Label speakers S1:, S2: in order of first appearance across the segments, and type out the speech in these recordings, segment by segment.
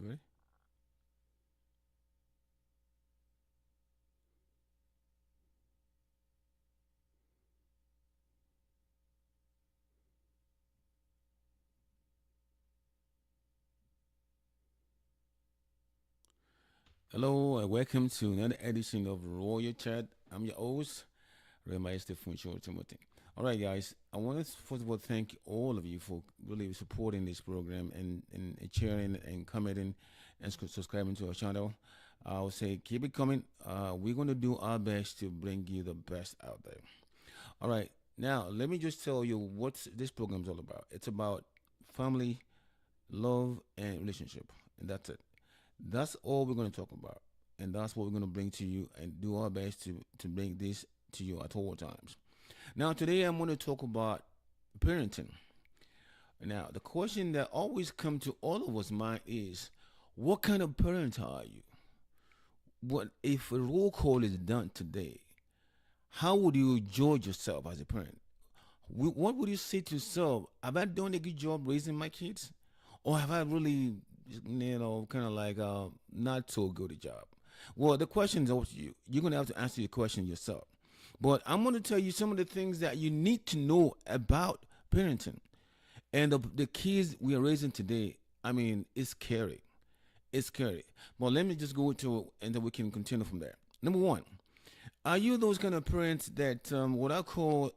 S1: Ready? Hello, and welcome to another edition of Royal Chat. I'm your host, Remaster Funcho Timothy. All right, guys, I want to first of all thank all of you for really supporting this program and sharing and commenting and subscribing to our channel. I'll say keep it coming. We're going to do our best to bring you the best out there. All right, now let me just tell you what this program is all about. It's about family, love, and relationship, and that's it. That's all we're going to talk about, and that's what we're going to bring to you, and do our best to bring this to you at all times. Now, today I'm going to talk about parenting. Now, the question that always comes to all of us mind is, what kind of parent are you? What if a roll call is done today? How would you judge yourself as a parent? What would you say to yourself? Have I done a good job raising my kids, or have I really, kind of like not so good a job? Well, the question is up to you. You're gonna have to answer your question yourself. But I'm gonna tell you some of the things that you need to know about parenting and the kids we are raising today. I mean, it's scary. It's scary. But let me just go into and then we can continue from there. Number one, are you those kind of parents that what I call,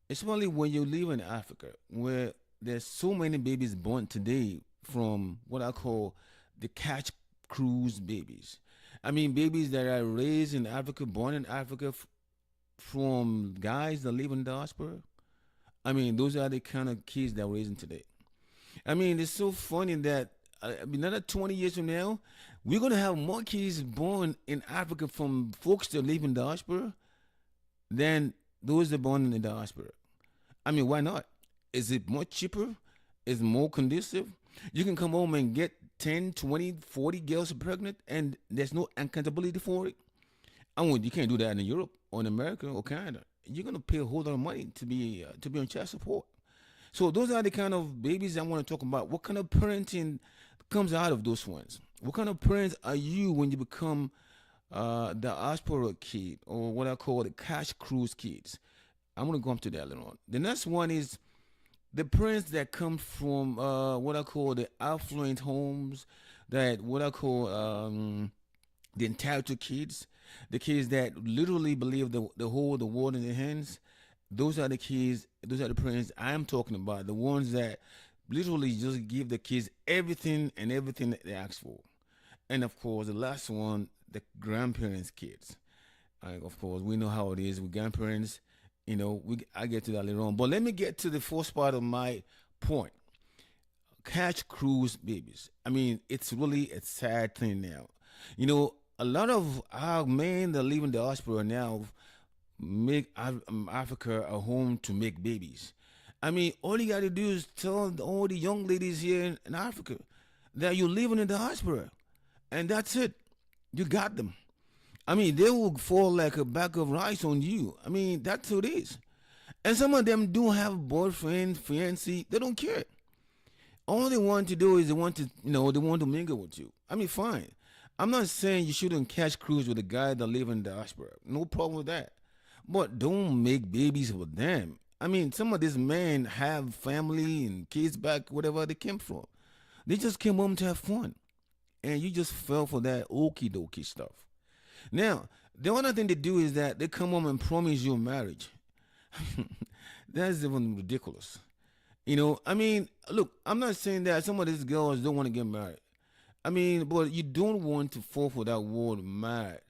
S1: especially when you live in Africa, where there's so many babies born today from what I call the catch cruise babies. I mean, babies that are raised in Africa, born in Africa, from guys that live in diaspora. I mean, those are the kind of kids that we're raising today. I mean, it's so funny that another 20 years from now, we're going to have more kids born in Africa from folks that live in diaspora than those that are born in the diaspora. I mean, why not? Is it more cheaper? Is it more conducive? You can come home and get 10, 20, 40 girls pregnant and there's no accountability for it. I mean, you can't do that in Europe or in America or Canada. You're gonna pay a whole lot of money to be on child support. So those are the kind of babies I want to talk about. What kind of parenting comes out of those ones? What kind of parents are you when you become the diaspora kid, or what I call the cash cruise kids? I'm gonna go up to that later on. The next one is the parents that come from what I call the affluent homes, that what I call the entitled kids, the kids that literally believe the whole the world in their hands. Those are the kids. Those are the parents I'm talking about. The ones that literally just give the kids everything and everything that they ask for. And of course, the last one, the grandparents' kids. Of course, we know how it is with grandparents. I get to that later on. But let me get to the first part of my point. Catch cruise babies. I mean, it's really a sad thing now. A lot of our men that live in the diaspora now make Africa a home to make babies. I mean, all you got to do is tell all the young ladies here in Africa that you live in the diaspora, and that's it. You got them. I mean, they will fall like a bag of rice on you. I mean, that's what it is. And some of them do have boyfriend, fiancé. They don't care. All they want to do is they want to mingle with you. I mean, fine. I'm not saying you shouldn't catch cruise with a guy that live in the diaspora. No problem with that. But don't make babies with them. I mean, some of these men have family and kids back wherever they came from. They just came home to have fun. And you just fell for that okie dokie stuff. Now, the other thing they do is that they come home and promise you marriage. That's even ridiculous. I mean, look, I'm not saying that some of these girls don't want to get married. I mean, but you don't want to fall for that word married.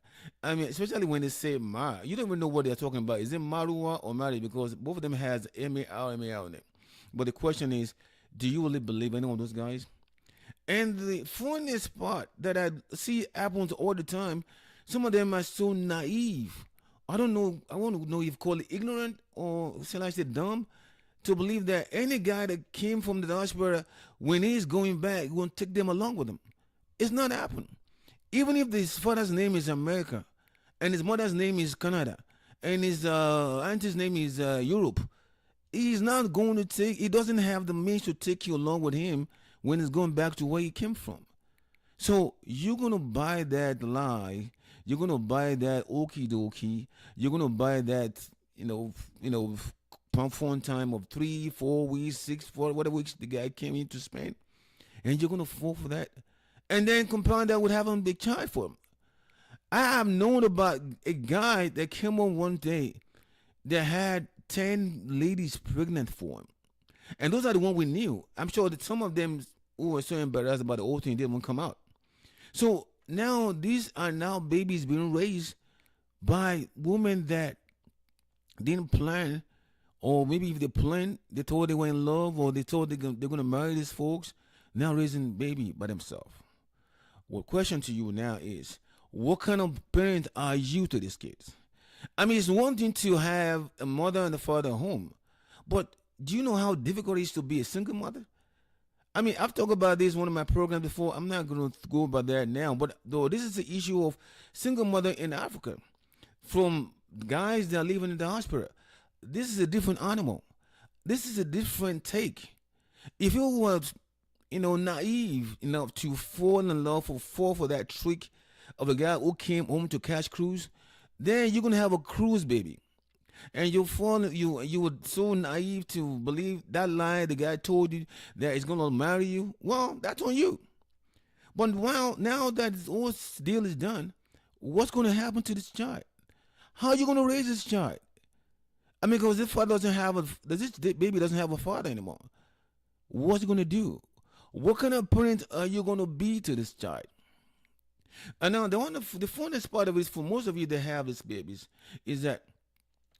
S1: I mean, especially when they say married. You don't even know what they're talking about. Is it marua or married? Because both of them has M-A-R in it. But the question is, do you really believe any of those guys? And the funniest part that I see happens all the time, some of them are so naive. I don't know. I want to know if you call it ignorant or shall I say dumb, to believe that any guy that came from the diaspora, when he's going back, he won't take them along with him. It's not happening. Even if his father's name is America, and his mother's name is Canada, and his auntie's name is Europe, he's not going to take. He doesn't have the means to take you along with him when he's going back to where he came from. So you're gonna buy that lie. You're gonna buy that okie dokie. You're gonna buy that, pump phone time of 3, 4 weeks, 6, 4, whatever weeks the guy came in to spend, and you're gonna fall for that, and then compound that with having a big child for him. I have known about a guy that came on one day that had 10 ladies pregnant for him, and those are the ones we knew. I'm sure that some of them who were so embarrassed about the whole thing didn't come out. So now these are now babies being raised by women that didn't plan, or maybe if they planned, they told they were in love, or they told they're gonna marry these folks. Now raising baby by themselves. Well, question to you now is, what kind of parent are you to these kids? I mean, it's one thing to have a mother and a father home, but do you know how difficult it is to be a single mother? I mean, I've talked about this in one of my programs before. I'm not going to go about that now, but though this is the issue of single mother in Africa, from guys that are living in the hospital, this is a different animal. This is a different take. If you were, naive enough to fall in love or fall for that trick of a guy who came home to catch cruise, then you're gonna have a cruise baby. And you were so naive to believe that lie the guy told you that he's gonna marry you. Well, that's on you. But now that all this deal is done, what's gonna happen to this child? How are you gonna raise this child? I mean, because this father doesn't have this baby doesn't have a father anymore. What's he gonna do? What kind of parent are you gonna be to this child? And now the funnest part of it is for most of you that have these babies is that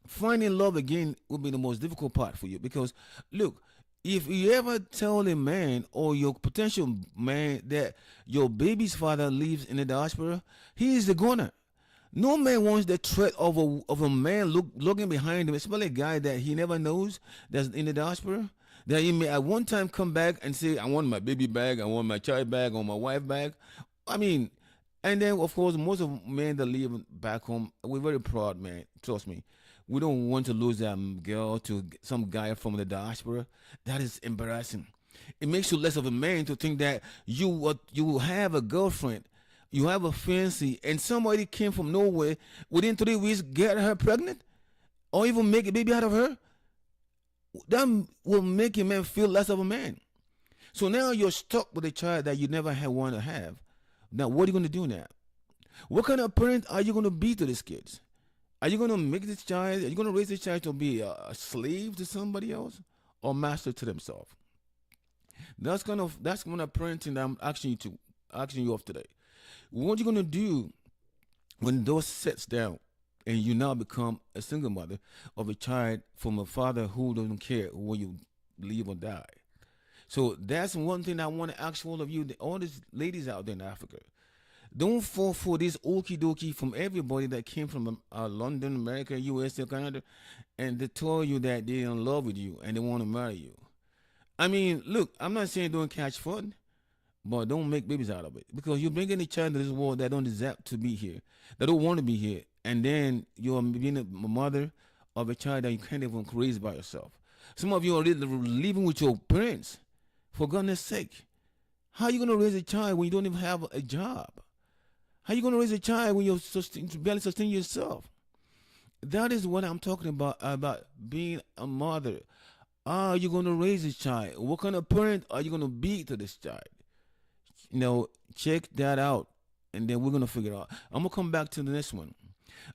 S1: finding love again will be the most difficult part for you, because look, if you ever tell a man or your potential man that your baby's father lives in the diaspora, he is the goner. No man wants the threat of a man looking behind him, especially a guy that he never knows that's in the diaspora. That he may at one time come back and say, I want my baby back, I want my child back, or my wife back. I mean, and then of course, most of men that live back home, we're very proud, man. Trust me. We don't want to lose that girl to some guy from the diaspora. That is embarrassing. It makes you less of a man to think that you have a girlfriend, you have a fiancé, and somebody came from nowhere within 3 weeks, get her pregnant, or even make a baby out of her. That will make a man feel less of a man. So now you're stuck with a child that you never had want to have. Now what are you going to do now? What kind of parent are you going to be to these kids? Are you going to make this child, are you going to raise this child to be a slave to somebody else, or master to themselves? That's kind of parenting that I'm asking you of today. What are you going to do when those sets down and you now become a single mother of a child from a father who doesn't care when you live or die? So that's one thing I want to ask all of you, all these ladies out there in Africa. Don't fall for this okie dokie from everybody that came from London, America, USA, Canada, and they told you that they're in love with you and they want to marry you. I mean, look, I'm not saying don't catch fun, but don't make babies out of it, because you're bringing a child to this world that don't deserve to be here, that don't want to be here, and then you're being a mother of a child that you can't even raise by yourself. Some of you are living with your parents, for goodness sake. How are you going to raise a child when you don't even have a job? How are you going to raise a child when you're barely sustaining yourself? That is what I'm talking about being a mother. Are you going to raise a child? What kind of parent are you going to be to this child? Check that out, and then we're going to figure out. I'm going to come back to the next one.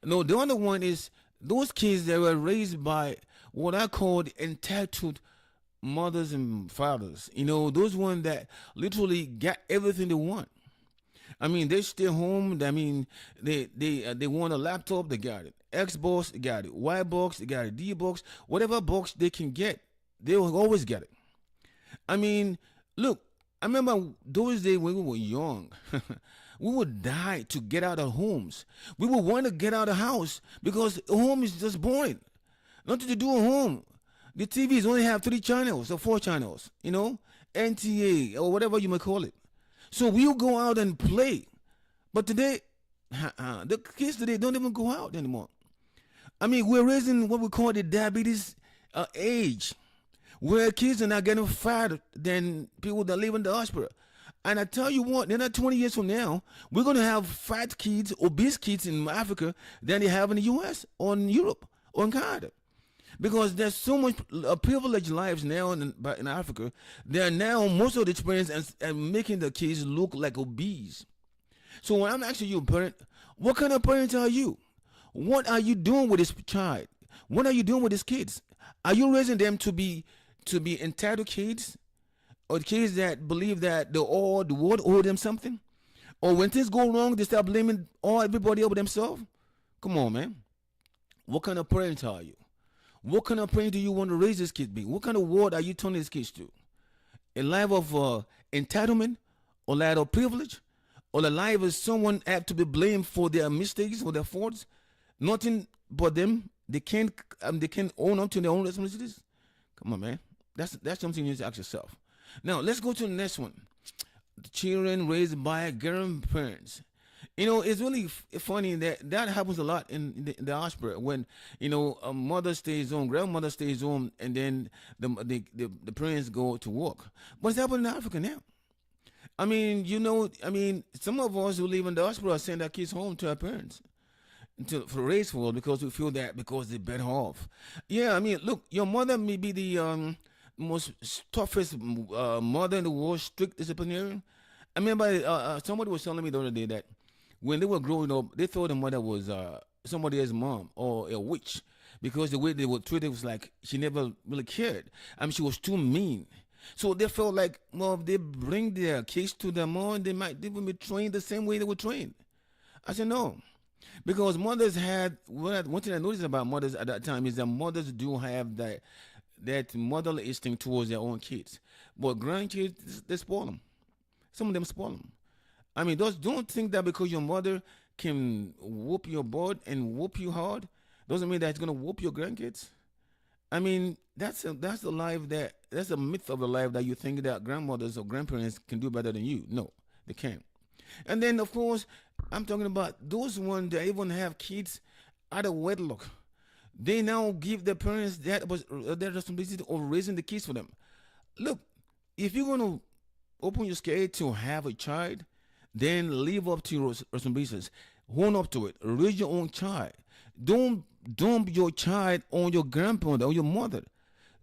S1: No, the other one is those kids that were raised by what I call the entitled mothers and fathers. Those ones that literally got everything they want. I mean, they stay home. I mean, they want a laptop, they got it. Xbox, they got it. Y box, they got it. D box, whatever box they can get, they will always get it. I mean, look, I remember those days when we were young. We would die to get out of homes. We would want to get out of the house because home is just boring. Nothing to do at home. The TVs only have 3 channels or 4 channels, NTA or whatever you may call it. So we'll go out and play. But today, the kids today don't even go out anymore. I mean, we're raising what we call the diabetes age, where kids are not getting fatter than people that live in the hospital. And I tell you what, in not 20 years from now, we're going to have fat kids, obese kids in Africa than they have in the U.S. or in Europe or in Canada. Because there's so much privileged lives now in Africa. They're now most of the experience and making the kids look like obese. So when I'm asking you, parent, what kind of parent are you? What are you doing with this child? What are you doing with these kids? Are you raising them to be entitled kids, or kids that believe that the world owe them something? Or when things go wrong, they start blaming everybody over themselves? Come on, man. What kind of parent are you? What kind of parent do you want to raise this kid be? What kind of world are you turning these kids to? A life of entitlement, or life of privilege, or a life of someone have to be blamed for their mistakes or their faults? Nothing but them. They can't own up to their own responsibilities. Come on, man. That's something you need to ask yourself. Now let's go to the next one. Children raised by grandparents. It's really funny that happens a lot in the diaspora when a mother stays home, grandmother stays home, and then the parents go to work. But it's happening in Africa now. Some of us who live in the diaspora send our kids home to our parents for raise for because we feel that because they're better off. Yeah, look, your mother may be the most toughest mother in the world, strict disciplinarian. I remember somebody was telling me the other day that when they were growing up, they thought the mother was somebody else's mom or a witch because the way they were treated was like she never really cared. She was too mean. So they felt like, well, if they bring their kids to their mom, they will be trained the same way they were trained. I said no, because mothers had one thing I noticed about mothers at that time is that mothers do have that motherly instinct towards their own kids, but grandkids they spoil them. Some of them spoil them. Those don't think that because your mother can whoop your butt and whoop you hard, doesn't mean that it's gonna whoop your grandkids. That's a myth of the life that you think that grandmothers or grandparents can do better than you. No, they can't. And then of course, I'm talking about those ones that even have kids out of wedlock. They now give their parents that responsibility of raising the kids for them. Look, if you're gonna open your scale to have a child, then live up to your responsibilities. Own up to it. Raise your own child. Don't dump your child on your grandparent or your mother.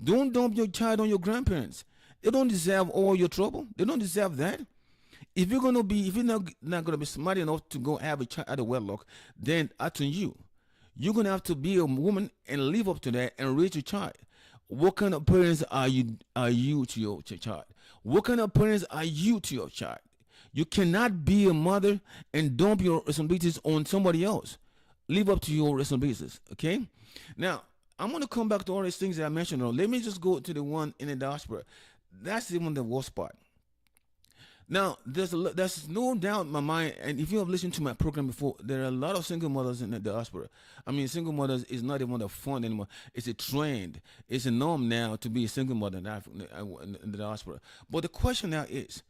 S1: Don't dump your child on your grandparents. They don't deserve all your trouble. They don't deserve that. If you're not gonna be smart enough to go have a child out of wedlock, then that's on you. You're gonna have to be a woman and live up to that and raise your child. What kind of parents are you to your child? What kind of parents are you to your child? You cannot be a mother and dump your responsibilities on somebody else. Live up to your responsibilities. Okay. Now I'm gonna come back to all these things that I mentioned earlier. Let me just go to the one in the diaspora. That's even the worst part. Now, there's no doubt in my mind, and if you have listened to my program before, there are a lot of single mothers in the diaspora. Single mothers is not even a fun anymore. It's a trend. It's a norm now to be a single mother in the diaspora. But the question now is,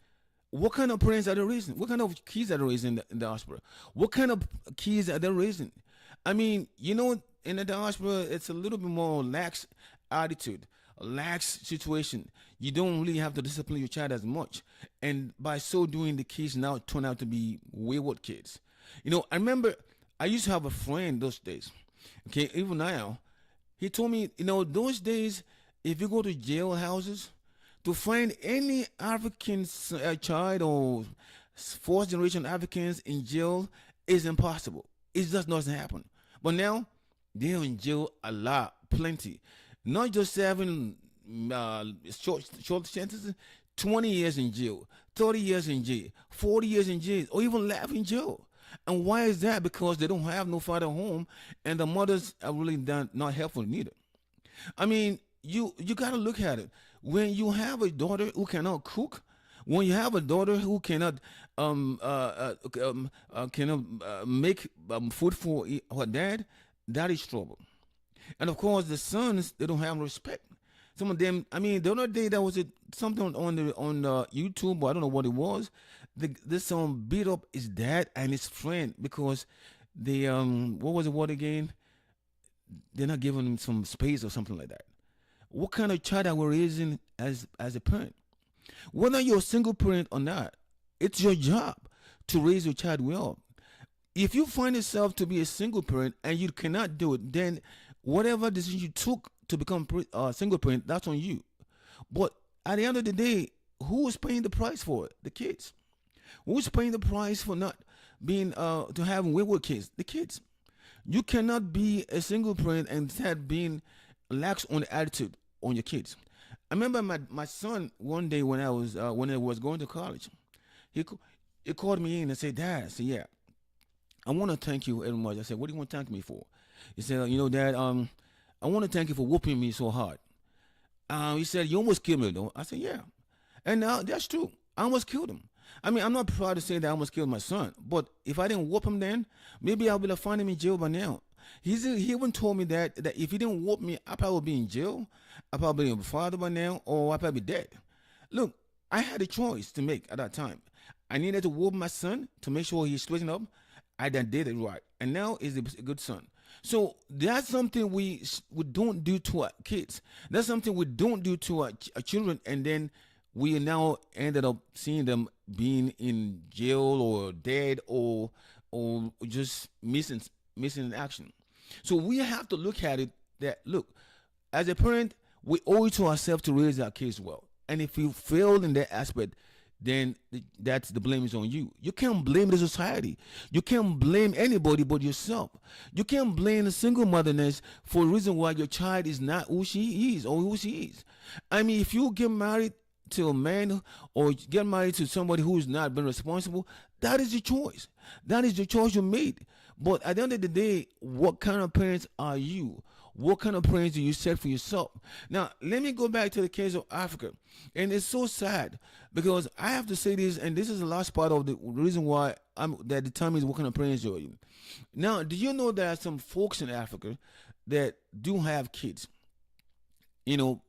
S1: what kind of parents are they raising? What kind of kids are they raising in the diaspora? What kind of kids are they raising? In the diaspora, it's a little bit more lax attitude, a lax situation. You don't really have to discipline your child as much. And by so doing, the kids now turn out to be wayward kids. I remember I used to have a friend those days. Okay, even now, he told me, those days, if you go to jail houses, to find any African child or fourth generation Africans in jail is impossible. It just doesn't happen. But now, they're in jail a lot, plenty. Not just serving short sentences, 20 years in jail, 30 years in jail, 40 years in jail, or even life in jail. And why is that? Because they don't have no father home, and the mothers are really not helpful neither. You got to look at it. When you have a daughter who cannot cook, when you have a daughter who cannot make food for her dad, that is trouble. And of course, the sons, they don't have respect. Some of them, the other day there was something on YouTube, or I don't know what it was. This son beat up his dad and his friend because they what was the word again? They're not giving him some space or something like that. What kind of child are we raising as a parent? Whether you're a single parent or not, It's your job to raise your child well. If you find yourself to be a single parent and you cannot do it, then whatever decision you took to become a single parent, that's on you. But at the end of the day, who is paying the price for it? The kids. Who's paying the price for not being to have wayward kids? The kids. You cannot be a single parent and instead being lax on the attitude on your kids. I remember my son one day when I was going to college. He he called me in and said, "Dad," I said, "Yeah, I want to thank you very much." I said, "What do you want to thank me for?" He said, "You know, Dad, I want to thank you for whooping me so hard." He said, "You almost killed me, though." I said, "Yeah," and that's true. I almost killed him. I mean, I'm not proud to say that I almost killed my son, but if I didn't whoop him then, maybe I would have found him in jail by now. He even told me that if he didn't whoop me, I probably would be in jail. I probably be a father by now, or I probably be dead. Look, I had a choice to make at that time. I needed to whoop my son to make sure he straightened up. I done did it right, and now he's a good son. So that's something we don't do to our kids. That's something we don't do to our children, and then we now ended up seeing them being in jail or dead or just missing in action. So we have to look at it that look, as a parent, we owe it to ourselves to raise our kids well. And if you fail in that aspect, then that's the blame is on you. You can't blame the society. You can't blame anybody but yourself. You can't blame the single motherness for a reason why your child is not who she is or who she is. I mean, if you get married to a man or get married to somebody who is not been responsible, that is your choice. That is the choice you made. But at the end of the day, what kind of parents are you? What kind of parents do you set for yourself? Now, let me go back to the case of Africa. And it's so sad because I have to say this, and this is the last part of the reason why that determines what kind of parents you are. Now, do you know there are some folks in Africa that do have kids? You know,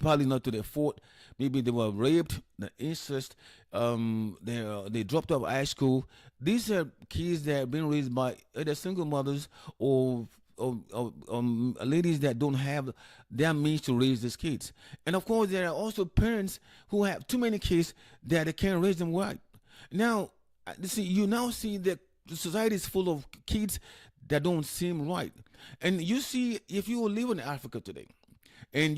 S1: probably not to their fault. Maybe they were raped, the incest. They dropped out of high school. These are kids that have been raised by either single mothers or ladies that don't have their means to raise these kids. And of course, there are also parents who have too many kids that they can't raise them right. Now, you now see that the society is full of kids that don't seem right. And you see, if you live in Africa today, and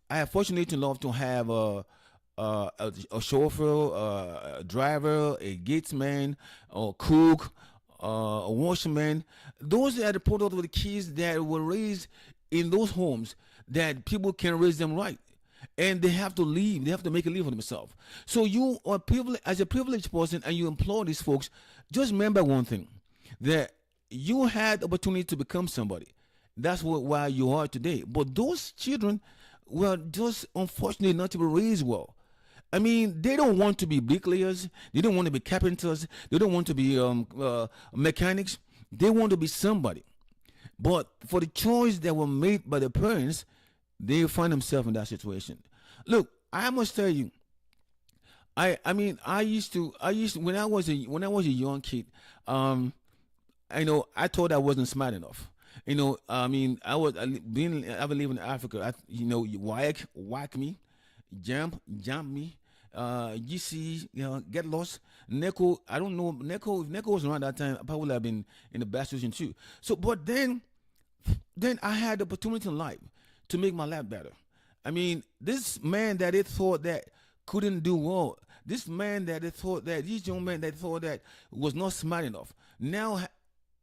S1: I am fortunate enough to have a chauffeur, a driver, a gatesman, a cook, a washerman. Those are the product of the kids that were raised in those homes that people can raise them right. And they have to leave. They have to make a living for themselves. So you are privileged as a privileged person, and you employ these folks. Just remember one thing: that you had the opportunity to become somebody. That's why you are today. But those children were just unfortunately not to be raised well. I mean, they don't want to be bricklayers. They don't want to be carpenters. They don't want to be mechanics. They want to be somebody. But for the choice that were made by the parents, they find themselves in that situation. Look, I must tell you, I mean, I used to when I was a young kid, I know I thought I wasn't smart enough. I mean, I was living in Africa. You whack me, jump me. You see, get lost. Neko, I don't know. Neko, if Neko was around that time, I probably would have been in the bad situation too. So, but then I had the opportunity in life to make my life better. I mean, this man that they thought that couldn't do well, this man that they thought that, this young man that thought that was not smart enough, now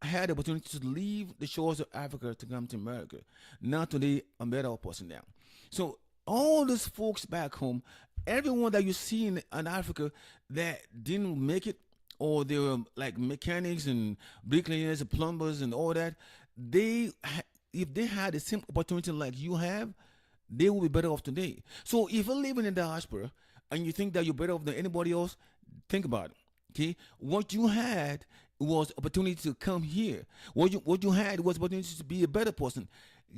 S1: had the opportunity to leave the shores of Africa to come to America. Now today, I'm a better person now. So all these folks back home, everyone that you see in Africa that didn't make it, or they were like mechanics and bricklayers and plumbers and all that, if they had the same opportunity like you have, they will be better off today. So if you're living in the diaspora and you think that you're better off than anybody else, think about it. Okay, what you had was opportunity to come here. What you had was opportunity to be a better person.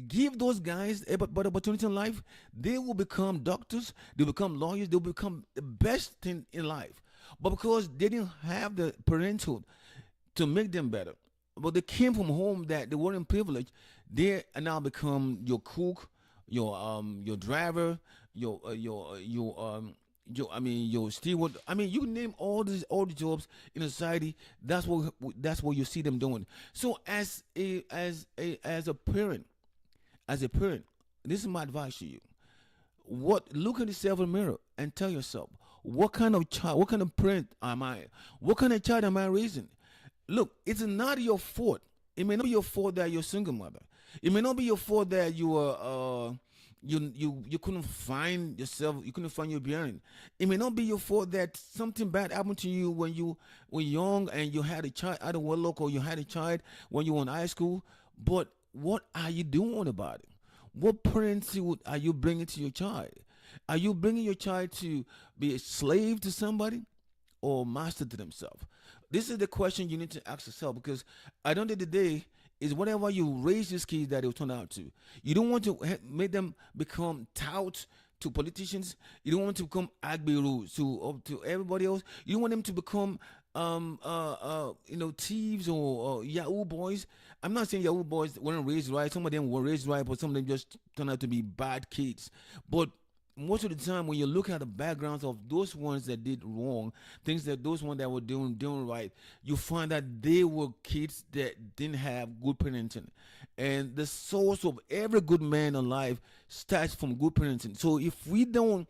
S1: Give those guys a better opportunity in life. They will become doctors. They will become lawyers. They will become the best thing in life. But because they didn't have the parenthood to make them better, but they came from home that they weren't privileged, they now become your cook, your driver, your steward. I mean, you name all the jobs in a society. That's what you see them doing. So as a parent, this is my advice to you. What Look at yourself in the mirror and tell yourself, what kind of child, what kind of parent am I? What kind of child am I raising? Look, it's not your fault. It may not be your fault that you're a single mother. It may not be your fault that you couldn't find yourself, you couldn't find your bearing. It may not be your fault that something bad happened to you when you were young and you had a child out of wedlock, or you had a child when you were in high school. But what are you doing about it? What parenthood are you bringing to your child? Are you bringing your child to be a slave to somebody, or master to themselves? This is the question you need to ask yourself, because at the end of the day, is whatever you raise these kids that they'll turn out to. You don't want to make them become touts to politicians. You don't want to become agbiru to everybody else. You don't want them to become thieves or Yahoo boys. I'm not saying Yahoo boys weren't raised right. Some of them were raised right, but some of them just turned out to be bad kids. But most of the time, when you look at the backgrounds of those ones that did wrong, things that those ones that were doing right, you find that they were kids that didn't have good parenting. And the source of every good man in life starts from good parenting. So if we don't